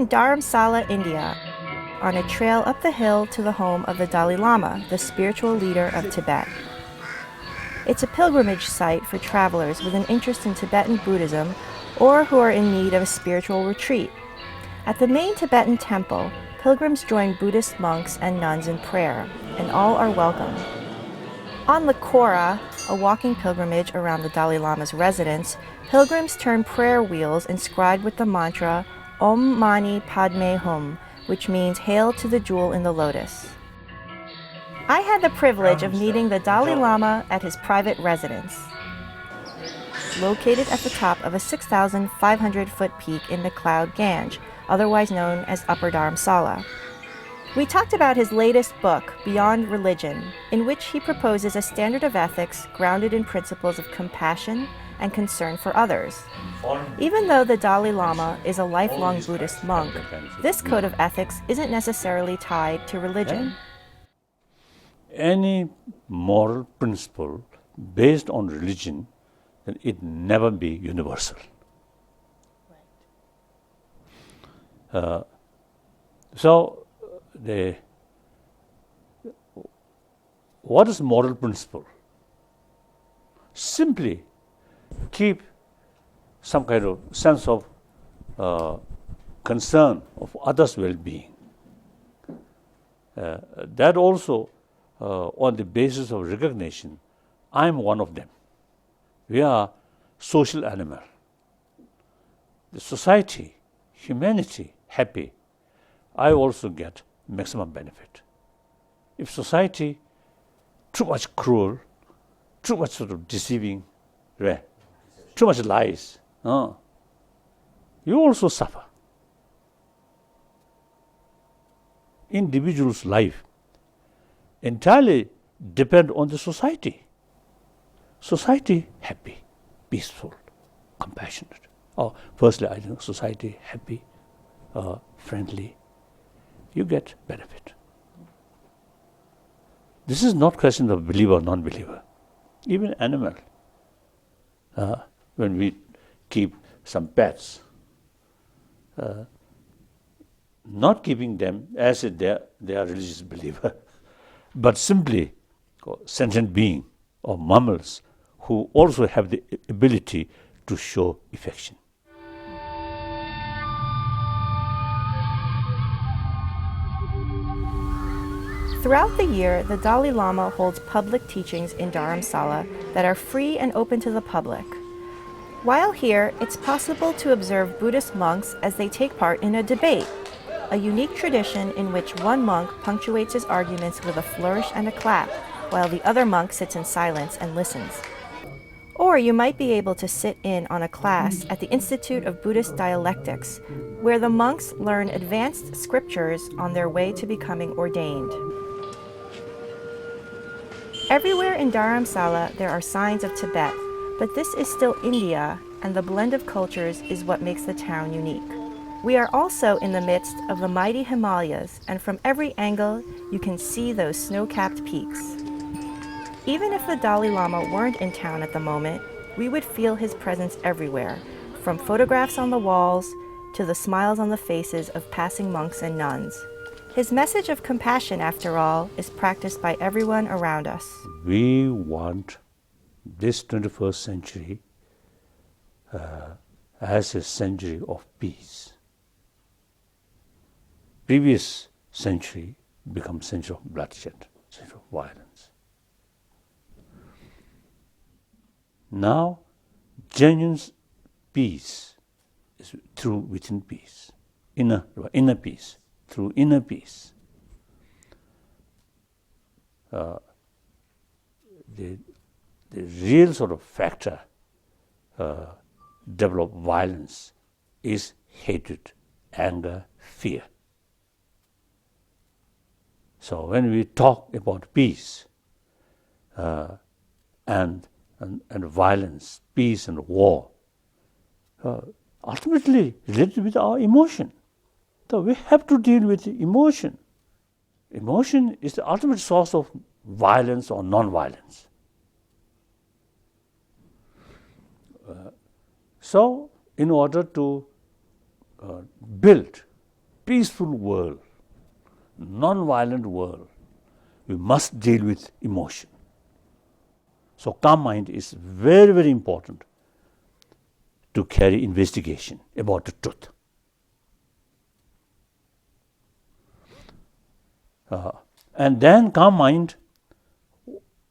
in Dharamsala, India, on a trail up the hill to the home of the Dalai Lama, the spiritual leader of Tibet. It's a pilgrimage site for travelers with an interest in Tibetan Buddhism or who are in need of a spiritual retreat. At the main Tibetan temple, pilgrims join Buddhist monks and nuns in prayer, and all are welcome. On the Kora, a walking pilgrimage around the Dalai Lama's residence, pilgrims turn prayer wheels inscribed with the mantra Om Mani Padme Hum, which means Hail to the Jewel in the Lotus. I had the privilege of meeting the Dalai Lama at his private residence, located at the top of a 6,500-foot peak in the cloud Ganj, otherwise known as Upper Dharamsala. We talked about his latest book, Beyond Religion, in which he proposes a standard of ethics grounded in principles of compassion and concern for others. Even though the Dalai Lama is a lifelong Buddhist monk, this code of ethics isn't necessarily tied to religion. Any moral principle based on religion, then it never be universal. What is moral principle? Simply keep some kind of sense of concern of others' well-being. That also, on the basis of recognition, I am one of them. We are social animal. The society, humanity, happy, I also get maximum benefit. If society too much cruel, too much sort of deceiving, too much lies, you also suffer. Individual's life entirely depend on the society. Society happy, peaceful, compassionate. Firstly, I think society happy, friendly, you get benefit. This is not question of believer or non-believer. Even animal, when we keep some pets, not keeping them as if they are religious believer, but simply sentient being or mammals who also have the ability to show affection. Throughout the year, the Dalai Lama holds public teachings in Dharamsala that are free and open to the public. While here, it's possible to observe Buddhist monks as they take part in a debate, a unique tradition in which one monk punctuates his arguments with a flourish and a clap, while the other monk sits in silence and listens. Or you might be able to sit in on a class at the Institute of Buddhist Dialectics, where the monks learn advanced scriptures on their way to becoming ordained. Everywhere in Dharamsala there are signs of Tibet, but this is still India, and the blend of cultures is what makes the town unique. We are also in the midst of the mighty Himalayas, and from every angle you can see those snow-capped peaks. Even if the Dalai Lama weren't in town at the moment, we would feel his presence everywhere, from photographs on the walls to the smiles on the faces of passing monks and nuns. His message of compassion, after all, is practiced by everyone around us. We want this 21st century as a century of peace. Previous century becomes century of bloodshed, century of violence. Now, genuine peace is through within peace, inner peace, through inner peace. The real sort of factor develop violence is hatred, anger, fear. So when we talk about peace and violence, peace and war, ultimately related with our emotion. So we have to deal with the emotion. Emotion is the ultimate source of violence or non-violence. So in order to build peaceful world, non-violent world, we must deal with emotion. So calm mind is very, very important to carry investigation about the truth. And then calm mind,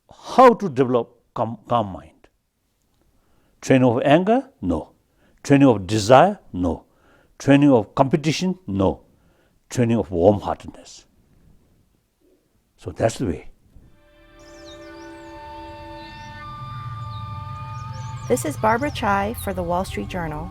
how to develop calm mind? Training of anger? No. Training of desire? No. Training of competition? No. Training of warm-heartedness. So that's the way. This is Barbara Chai for the Wall Street Journal.